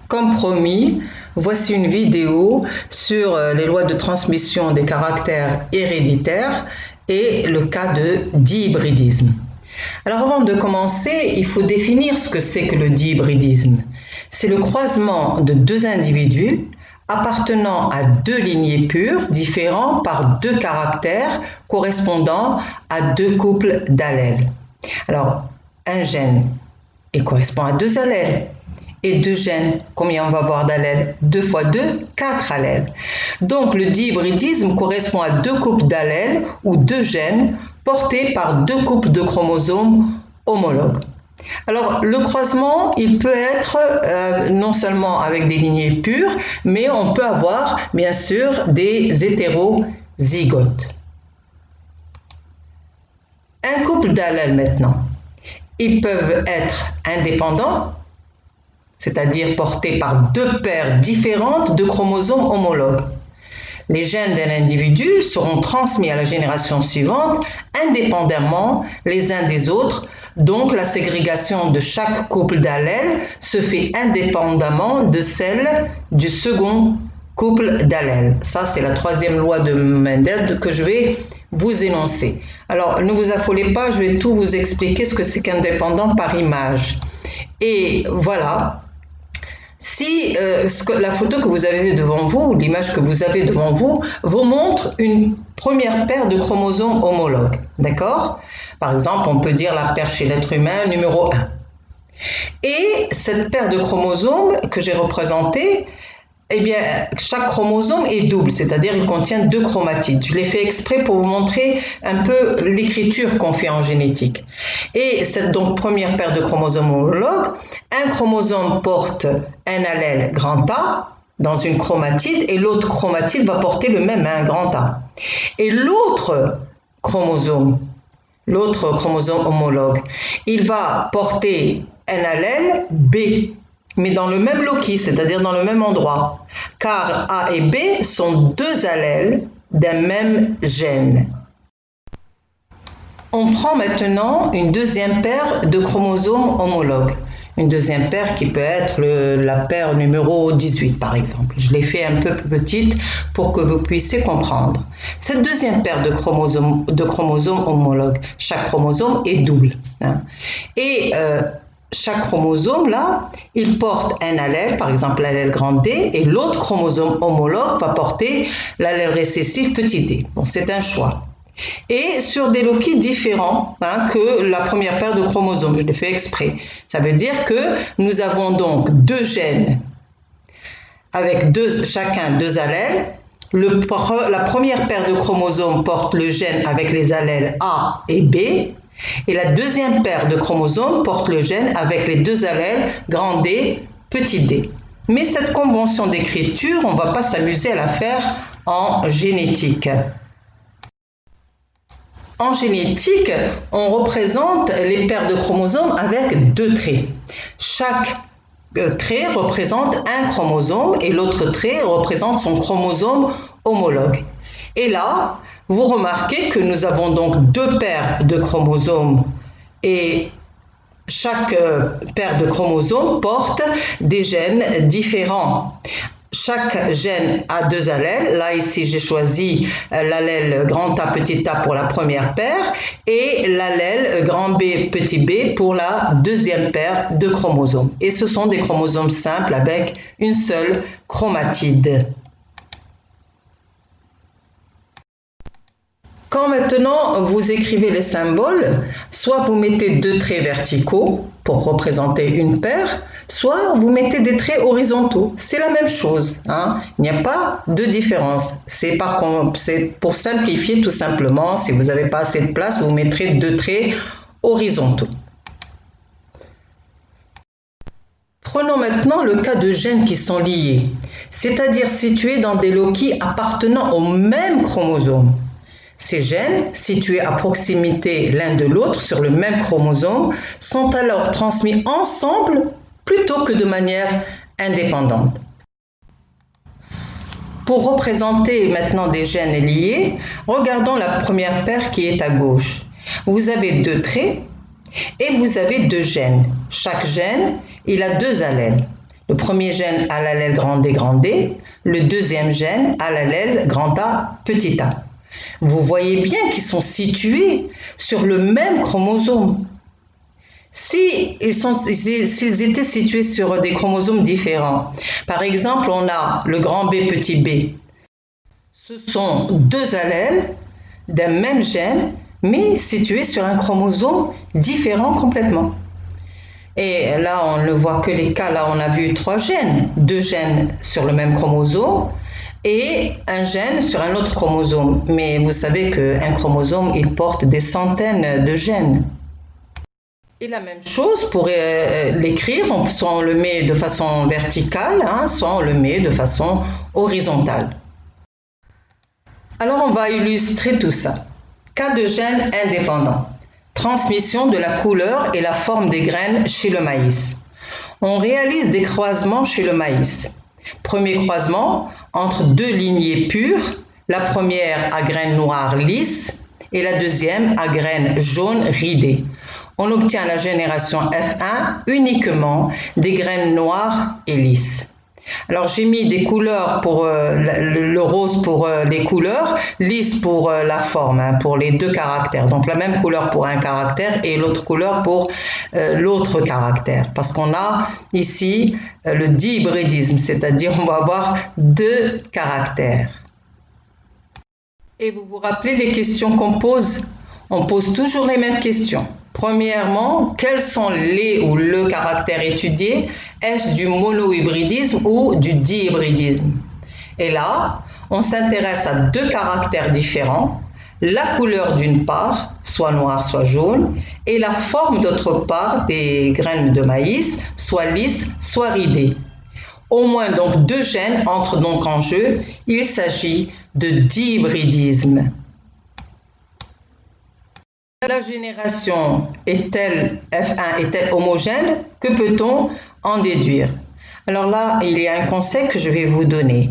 Comme promis, voici une vidéo sur les lois de transmission des caractères héréditaires et le cas de dihybridisme. Alors avant de commencer, il faut définir ce que c'est que le dihybridisme. C'est le croisement de deux individus appartenant à deux lignées pures différents par deux caractères correspondant à deux couples d'allèles. Alors, un gène correspond à deux allèles. Et deux gènes, combien on va avoir d'allèles? 2 fois 2, 4 allèles. Donc le dihybridisme correspond à deux couples d'allèles ou deux gènes portés par deux couples de chromosomes homologues. Alors le croisement, il peut être non seulement avec des lignées pures, mais on peut avoir bien sûr des hétérozygotes. Un couple d'allèles maintenant, ils peuvent être indépendants, c'est-à-dire portés par deux paires différentes de chromosomes homologues. Les gènes d'un individu seront transmis à la génération suivante indépendamment les uns des autres, donc la ségrégation de chaque couple d'allèles se fait indépendamment de celle du second couple d'allèles. Ça, c'est la troisième loi de Mendel que je vais vous énoncer. Alors, ne vous affolez pas, je vais tout vous expliquer ce que c'est qu'indépendant par image. Et voilà. Si la photo que vous avez devant vous, l'image que vous avez devant vous montre une première paire de chromosomes homologues, d'accord? Par exemple, on peut dire la paire chez l'être humain numéro 1. Et cette paire de chromosomes que j'ai représentée, eh bien, chaque chromosome est double, c'est-à-dire il contient deux chromatides. Je l'ai fait exprès pour vous montrer un peu l'écriture qu'on fait en génétique. Et cette donc première paire de chromosomes homologues, un chromosome porte un allèle grand A dans une chromatide et l'autre chromatide va porter le même, un grand A. Et l'autre chromosome homologue, il va porter un allèle B, mais dans le même loci, c'est-à-dire dans le même endroit, car A et B sont deux allèles d'un même gène. On prend maintenant une deuxième paire de chromosomes homologues. Une deuxième paire qui peut être la paire numéro 18 par exemple. Je l'ai fait un peu plus petite pour que vous puissiez comprendre. Cette deuxième paire de chromosomes homologues, chaque chromosome est double. Et chaque chromosome là, il porte un allèle, par exemple l'allèle grand D, et l'autre chromosome homologue va porter l'allèle récessif petit d. Bon, c'est un choix. Et sur des loci différents que la première paire de chromosomes, je l'ai fait exprès. Ça veut dire que nous avons donc deux gènes avec chacun deux allèles. La première paire de chromosomes porte le gène avec les allèles A et B, et la deuxième paire de chromosomes porte le gène avec les deux allèles grand D, petit d. Mais cette convention d'écriture, on ne va pas s'amuser à la faire en génétique. En génétique, on représente les paires de chromosomes avec deux traits. Chaque trait représente un chromosome et l'autre trait représente son chromosome homologue. Et là, vous remarquez que nous avons donc deux paires de chromosomes et chaque paire de chromosomes porte des gènes différents. Chaque gène a deux allèles. Là, ici, j'ai choisi l'allèle grand A, petit a pour la première paire et l'allèle grand B, petit b pour la deuxième paire de chromosomes. Et ce sont des chromosomes simples avec une seule chromatide. Quand maintenant vous écrivez les symboles, soit vous mettez deux traits verticaux pour représenter une paire, soit vous mettez des traits horizontaux. C'est la même chose. Il n'y a pas de différence. C'est pour simplifier tout simplement. Si vous n'avez pas assez de place, vous mettrez deux traits horizontaux. Prenons maintenant le cas de gènes qui sont liés, c'est-à-dire situés dans des loci appartenant au même chromosome. Ces gènes, situés à proximité l'un de l'autre sur le même chromosome, sont alors transmis ensemble plutôt que de manière indépendante. Pour représenter maintenant des gènes liés, regardons la première paire qui est à gauche. Vous avez deux traits et vous avez deux gènes. Chaque gène, il a deux allèles. Le premier gène a l'allèle grand D, le deuxième gène a l'allèle grand A, petit a. Vous voyez bien qu'ils sont situés sur le même chromosome. S'ils étaient situés sur des chromosomes différents, par exemple, on a le grand B, petit b, ce sont deux allèles d'un même gène, mais situés sur un chromosome différent complètement. Et là, on ne voit que les cas, là on a vu trois gènes, deux gènes sur le même chromosome et un gène sur un autre chromosome. Mais vous savez qu'un chromosome, il porte des centaines de gènes. Et la même chose, pour l'écrire, soit on le met de façon verticale, soit on le met de façon horizontale. Alors on va illustrer tout ça. Cas de gènes indépendants. Transmission de la couleur et la forme des graines chez le maïs. On réalise des croisements chez le maïs. Premier croisement entre deux lignées pures, la première à graines noires lisses et la deuxième à graines jaunes ridées. On obtient la génération F1 uniquement des graines noires et lisses. Alors j'ai mis des couleurs pour le rose pour les couleurs, lisse pour la forme, pour les deux caractères. Donc la même couleur pour un caractère et l'autre couleur pour l'autre caractère. Parce qu'on a ici le dihybridisme, c'est-à-dire on va avoir deux caractères. Et vous vous rappelez les questions qu'on pose? On pose toujours les mêmes questions. Premièrement, quels sont les ou le caractère étudié? Est-ce du monohybridisme ou du dihybridisme? Et là, on s'intéresse à deux caractères différents, la couleur d'une part, soit noire, soit jaune, et la forme d'autre part des graines de maïs, soit lisse, soit ridée. Au moins donc deux gènes entrent donc en jeu, il s'agit de dihybridisme. La génération est-elle F1 est-elle homogène? Que peut-on en déduire? Alors là, il y a un conseil que je vais vous donner.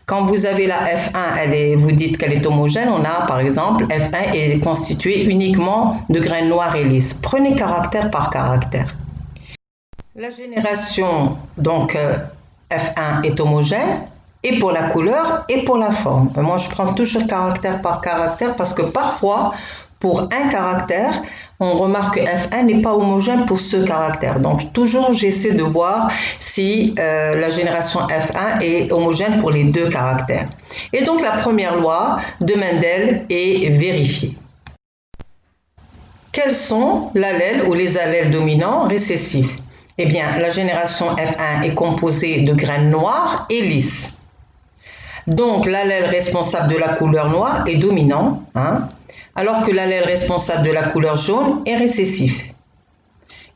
Quand vous avez la F1, vous dites qu'elle est homogène, on a par exemple F1 est constitué uniquement de graines noires et lisses. Prenez caractère par caractère. La génération donc F1 est homogène et pour la couleur et pour la forme. Moi, je prends toujours caractère par caractère parce que parfois, pour un caractère, on remarque que F1 n'est pas homogène pour ce caractère. Donc, toujours, j'essaie de voir si la génération F1 est homogène pour les deux caractères. Et donc, la première loi de Mendel est vérifiée. Quels sont l'allèle ou les allèles dominants récessifs? Eh bien, la génération F1 est composée de graines noires et lisses. Donc, l'allèle responsable de la couleur noire est dominant, alors que l'allèle responsable de la couleur jaune est récessif.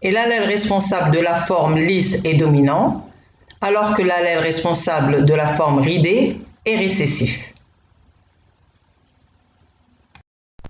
Et l'allèle responsable de la forme lisse est dominant, alors que l'allèle responsable de la forme ridée est récessif.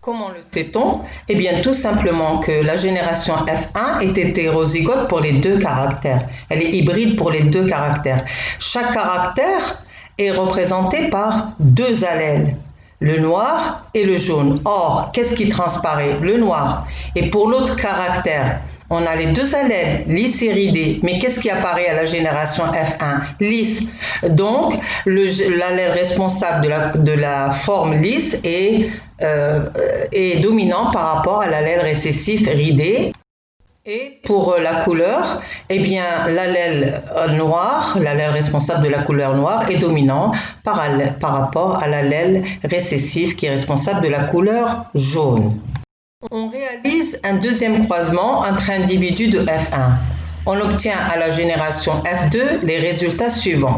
Comment le sait-on? Eh bien, tout simplement que la génération F1 est hétérozygote pour les deux caractères. Elle est hybride pour les deux caractères. Chaque caractère est représenté par deux allèles, le noir et le jaune. Or, qu'est-ce qui transparaît? Le noir. Et pour l'autre caractère, on a les deux allèles, lisse et ridé. Mais qu'est-ce qui apparaît à la génération F1? Lisse. Donc, l'allèle responsable de la forme lisse est dominant par rapport à l'allèle récessif ridé. Et pour la couleur, eh bien, l'allèle noir, l'allèle responsable de la couleur noire, est dominant par rapport à l'allèle récessif qui est responsable de la couleur jaune. On réalise un deuxième croisement entre individus de F1. On obtient à la génération F2 les résultats suivants.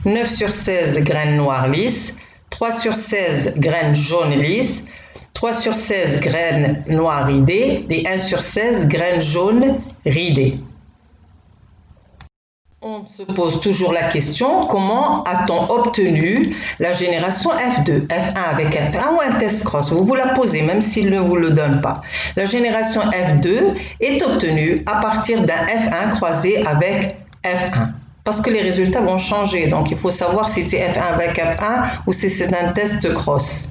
9 sur 16 graines noires lisses, 3 sur 16 graines jaunes lisses, 3 sur 16 graines noires ridées et 1 sur 16 graines jaunes ridées. On se pose toujours la question, comment a-t-on obtenu la génération F2, F1 avec F1 ou un test cross? Vous vous la posez même s'il ne vous le donne pas. La génération F2 est obtenue à partir d'un F1 croisé avec F1. Parce que les résultats vont changer, donc il faut savoir si c'est F1 avec F1 ou si c'est un test cross.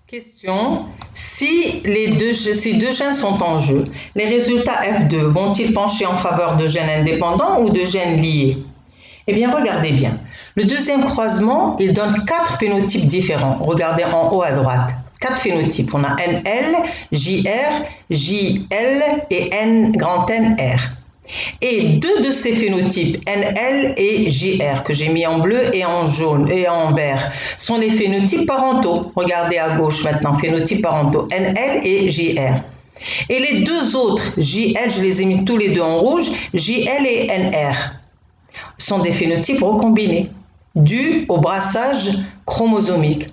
Question, Si ces deux gènes sont en jeu, les résultats F2 vont-ils pencher en faveur de gènes indépendants ou de gènes liés? Eh bien, regardez bien. Le deuxième croisement, il donne 4 phénotypes différents. Regardez en haut à droite. 4 phénotypes. On a NL, JR, JL et NR. Et 2 de ces phénotypes, NL et JR, que j'ai mis en bleu et en jaune et en vert, sont les phénotypes parentaux. Regardez à gauche maintenant, phénotypes parentaux, NL et JR. Et les 2 autres, JL, je les ai mis tous les 2 en rouge, JL et NR, sont des phénotypes recombinés, dus au brassage chromosomique.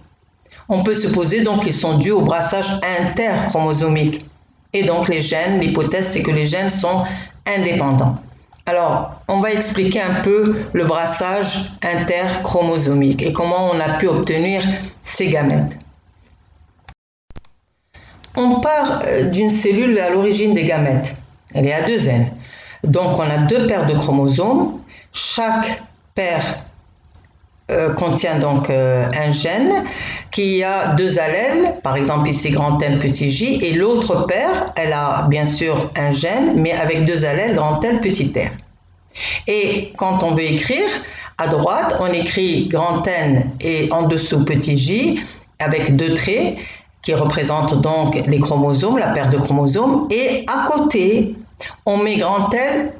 On peut supposer donc qu'ils sont dus au brassage interchromosomique. Et donc les gènes, l'hypothèse c'est que les gènes sont indépendants. Alors, on va expliquer un peu le brassage interchromosomique et comment on a pu obtenir ces gamètes. On part d'une cellule à l'origine des gamètes. Elle est à 2 N. Donc on a 2 paires de chromosomes. Chaque paire contient donc un gène qui a 2 allèles, par exemple ici grand N, petit j, et l'autre paire, elle a bien sûr un gène, mais avec 2 allèles, grand L, petit r. Et quand on veut écrire, à droite, on écrit grand N et en dessous petit j, avec 2 traits, qui représentent donc les chromosomes, la paire de chromosomes, et à côté, on met grand L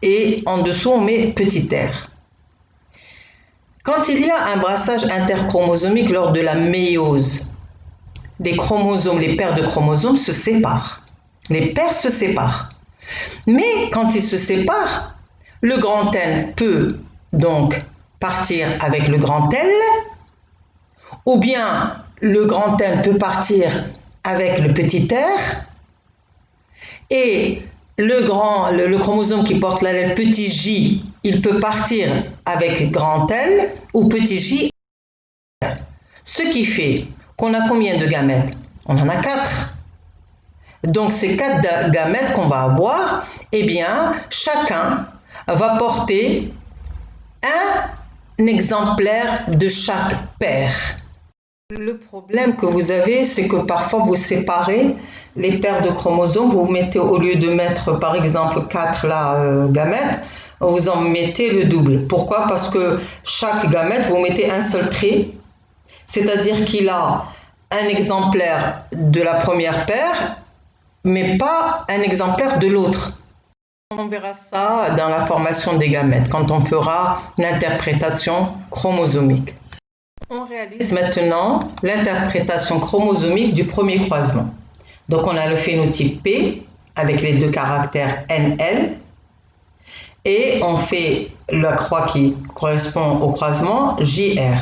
et en dessous, on met petit r. Quand il y a un brassage interchromosomique lors de la méiose, les chromosomes, les paires de chromosomes se séparent. Les paires se séparent. Mais quand ils se séparent, le grand N peut donc partir avec le grand L, ou bien le grand N peut partir avec le petit r, et le chromosome qui porte l'allèle petit j, il peut partir avec grand L ou petit j. Ce qui fait qu'on a combien de gamètes? On en a 4. Donc ces 4 gamètes qu'on va avoir, eh bien, chacun va porter un exemplaire de chaque paire. Le problème que vous avez, c'est que parfois vous séparez les paires de chromosomes, vous mettez au lieu de mettre par exemple 4 gamètes, vous en mettez le double. Pourquoi? Parce que chaque gamète, vous mettez un seul trait, c'est-à-dire qu'il a un exemplaire de la première paire, mais pas un exemplaire de l'autre. On verra ça dans la formation des gamètes, quand on fera l'interprétation chromosomique. On réalise maintenant l'interprétation chromosomique du premier croisement. Donc on a le phénotype P avec les 2 caractères NL et on fait la croix qui correspond au croisement JR.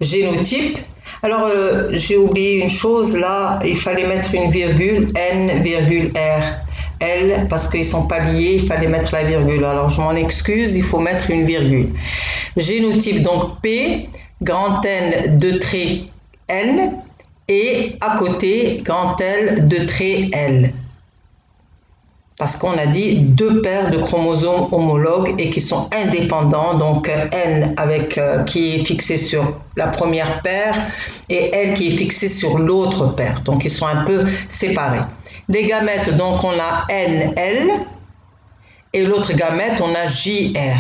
Génotype, alors j'ai oublié une chose là, il fallait mettre une virgule N, virgule R. L, parce qu'ils ne sont pas liés, il fallait mettre la virgule. Alors je m'en excuse, il faut mettre une virgule. Génotype donc P, grand N, 2 traits N, et à côté, grand L, 2 traits L. Parce qu'on a dit 2 paires de chromosomes homologues et qui sont indépendants, donc N qui est fixé sur la première paire et L qui est fixé sur l'autre paire. Donc ils sont un peu séparés. Les gamètes, donc on a NL et l'autre gamète, on a JR.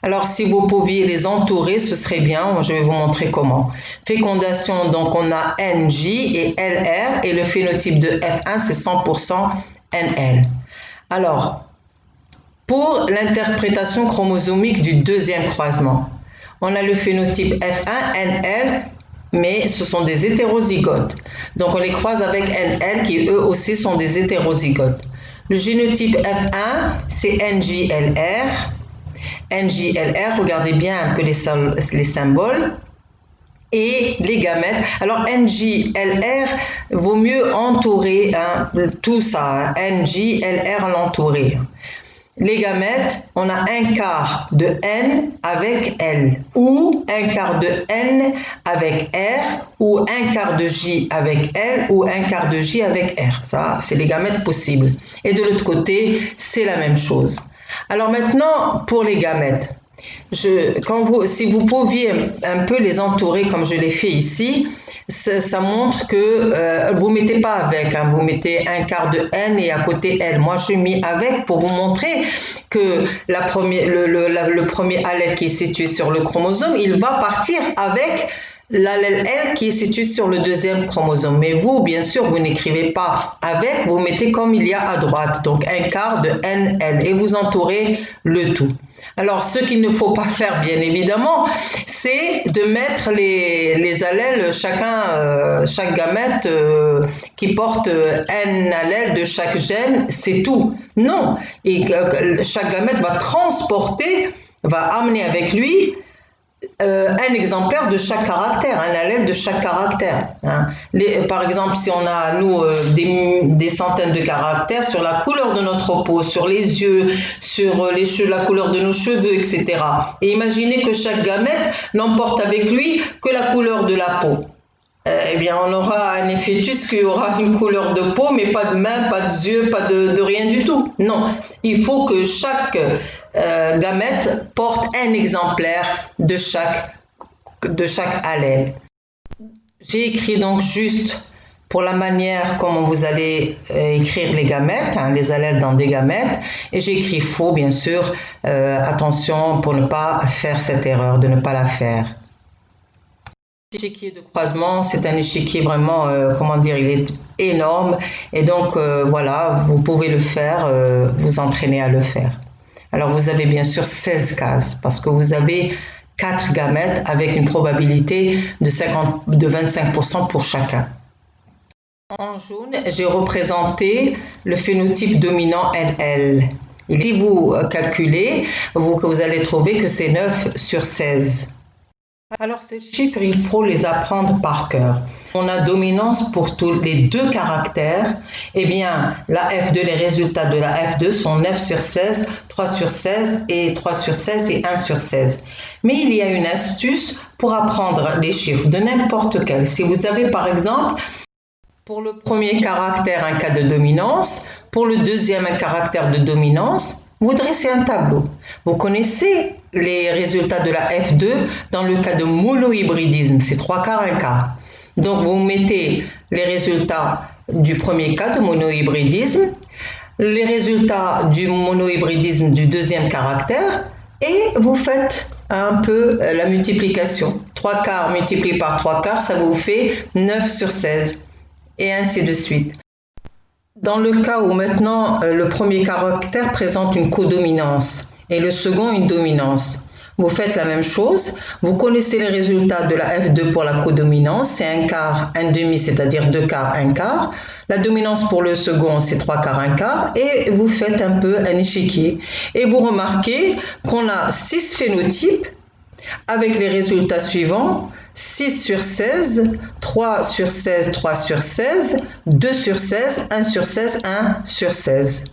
Alors si vous pouviez les entourer, ce serait bien, je vais vous montrer comment. Fécondation, donc on a NJ et LR et le phénotype de F1 c'est 100% NL. Alors, pour l'interprétation chromosomique du deuxième croisement, on a le phénotype F1, NL, mais ce sont des hétérozygotes. Donc on les croise avec NL qui eux aussi sont des hétérozygotes. Le génotype F1, c'est NJLR. NJLR, regardez bien un peu les symboles. Et les gamètes. Alors NJLR, vaut mieux entourer tout ça, NJLR l'entourer. Les gamètes, on a un quart de N avec L, ou un quart de N avec R, ou un quart de J avec L, ou un quart de J avec R. Ça, c'est les gamètes possibles. Et de l'autre côté, c'est la même chose. Alors maintenant, pour les gamètes. Si vous pouviez un peu les entourer comme je l'ai fait ici, ça montre que vous ne mettez pas avec, hein, vous mettez un quart de N et à côté L. Moi, j'ai mis avec pour vous montrer que le premier allèle qui est situé sur le chromosome, il va partir avec l'allèle L qui est situé sur le deuxième chromosome. Mais vous, bien sûr, vous n'écrivez pas avec, vous mettez comme il y a à droite, donc un quart de NL et vous entourez le tout. Alors, ce qu'il ne faut pas faire, bien évidemment, c'est de mettre les allèles, chaque gamète qui porte N allèles de chaque gène, c'est tout. Non, et chaque gamète va amener avec lui un exemplaire de chaque caractère, un allèle de chaque caractère. Hein. Par exemple, si on a, nous, des centaines de caractères sur la couleur de notre peau, sur les yeux, sur la couleur de nos cheveux, etc. Et imaginez que chaque gamète n'emporte avec lui que la couleur de la peau. Eh bien, on aura un fœtus qui aura une couleur de peau, mais pas de main, pas de yeux, pas de rien du tout. Non, il faut que chaque gamète porte un exemplaire de chaque allèle. J'ai écrit donc juste pour la manière comment vous allez écrire les gamètes, hein, les allèles dans des gamètes, et j'ai écrit faux, bien sûr. Attention pour ne pas faire cette erreur, de ne pas la faire. L'échiquier de croisement, c'est un échiquier vraiment, il est énorme et donc voilà, vous pouvez le faire, vous entraîner à le faire. Alors vous avez bien sûr 16 cases parce que vous avez 4 gamètes avec une probabilité de 25% pour chacun. En jaune, j'ai représenté le phénotype dominant NL. Et si vous calculez, vous allez trouver que c'est 9 sur 16. Alors ces chiffres, il faut les apprendre par cœur. On a dominance pour tous les deux caractères. Eh bien, la F2, les résultats de la F2 sont 9 sur 16, 3 sur 16 et 3 sur 16 et 1 sur 16. Mais il y a une astuce pour apprendre les chiffres de n'importe quel. Si vous avez par exemple, pour le premier caractère, un cas de dominance, pour le deuxième, un caractère de dominance, vous dressez un tableau. Vous connaissez les résultats de la F2 dans le cas de monohybridisme, c'est 3 quarts, 1 quart. Donc vous mettez les résultats du premier cas de monohybridisme, les résultats du monohybridisme du deuxième caractère et vous faites un peu la multiplication. 3 quarts multiplié par 3 quarts, ça vous fait 9 sur 16 et ainsi de suite. Dans le cas où maintenant le premier caractère présente une codominance et le second une dominance, vous faites la même chose, vous connaissez les résultats de la F2 pour la codominance, c'est 1 quart, 1 demi, c'est-à-dire 2 quarts, 1 quart. La dominance pour le second, c'est 3 quarts, 1 quart, et vous faites un peu un échiquier. Et vous remarquez qu'on a 6 phénotypes avec les résultats suivants, 6 sur 16, 3 sur 16, 3 sur 16, 2 sur 16, 1 sur 16, 1 sur 16.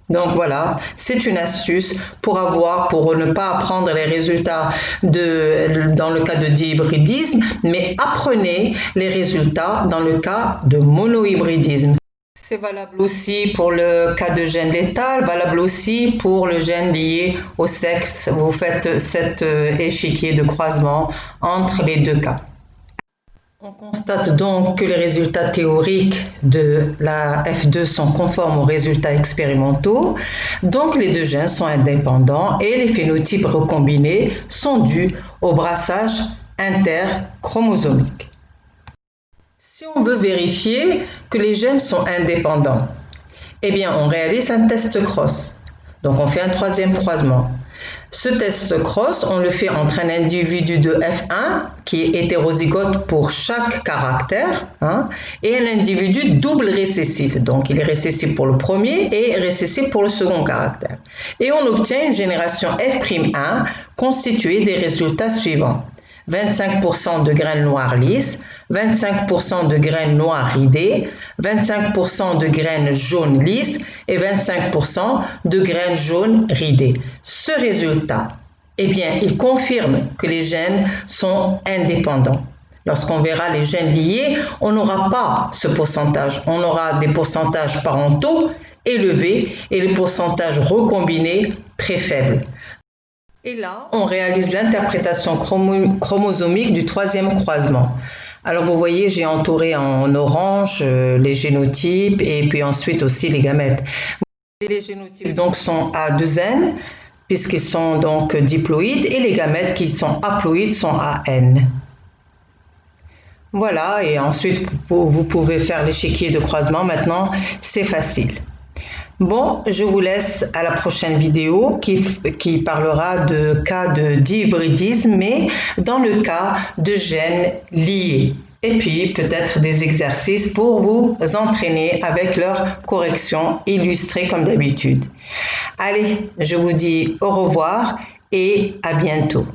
Donc voilà, c'est une astuce pour ne pas apprendre les résultats dans le cas de dihybridisme, mais apprenez les résultats dans le cas de monohybridisme. C'est valable aussi pour le cas de gène létal, valable aussi pour le gène lié au sexe. Vous faites cet échiquier de croisement entre les deux cas. On constate donc que les résultats théoriques de la F2 sont conformes aux résultats expérimentaux, donc les deux gènes sont indépendants et les phénotypes recombinés sont dus au brassage interchromosomique. Si on veut vérifier que les gènes sont indépendants, eh bien on réalise un test cross. Donc on fait un troisième croisement. Ce test cross, on le fait entre un individu de F1 qui est hétérozygote pour chaque caractère et un individu double récessif. Donc il est récessif pour le premier et récessif pour le second caractère. Et on obtient une génération F'1 constituée des résultats suivants. 25% de graines noires lisses, 25% de graines noires ridées, 25% de graines jaunes lisses et 25% de graines jaunes ridées. Ce résultat, eh bien, il confirme que les gènes sont indépendants. Lorsqu'on verra les gènes liés, on n'aura pas ce pourcentage. On aura des pourcentages parentaux élevés et les pourcentages recombinés très faibles. Et là, on réalise l'interprétation chromosomique du troisième croisement. Alors vous voyez, j'ai entouré en orange les génotypes et puis ensuite aussi les gamètes. Les génotypes donc sont A2N puisqu'ils sont donc diploïdes et les gamètes qui sont haploïdes sont AN. Voilà, et ensuite vous pouvez faire l'échiquier de croisement. Maintenant, c'est facile. Bon, je vous laisse à la prochaine vidéo qui parlera de cas de dihybridisme, mais dans le cas de gènes liés. Et puis peut-être des exercices pour vous entraîner avec leur correction illustrée comme d'habitude. Allez, je vous dis au revoir et à bientôt.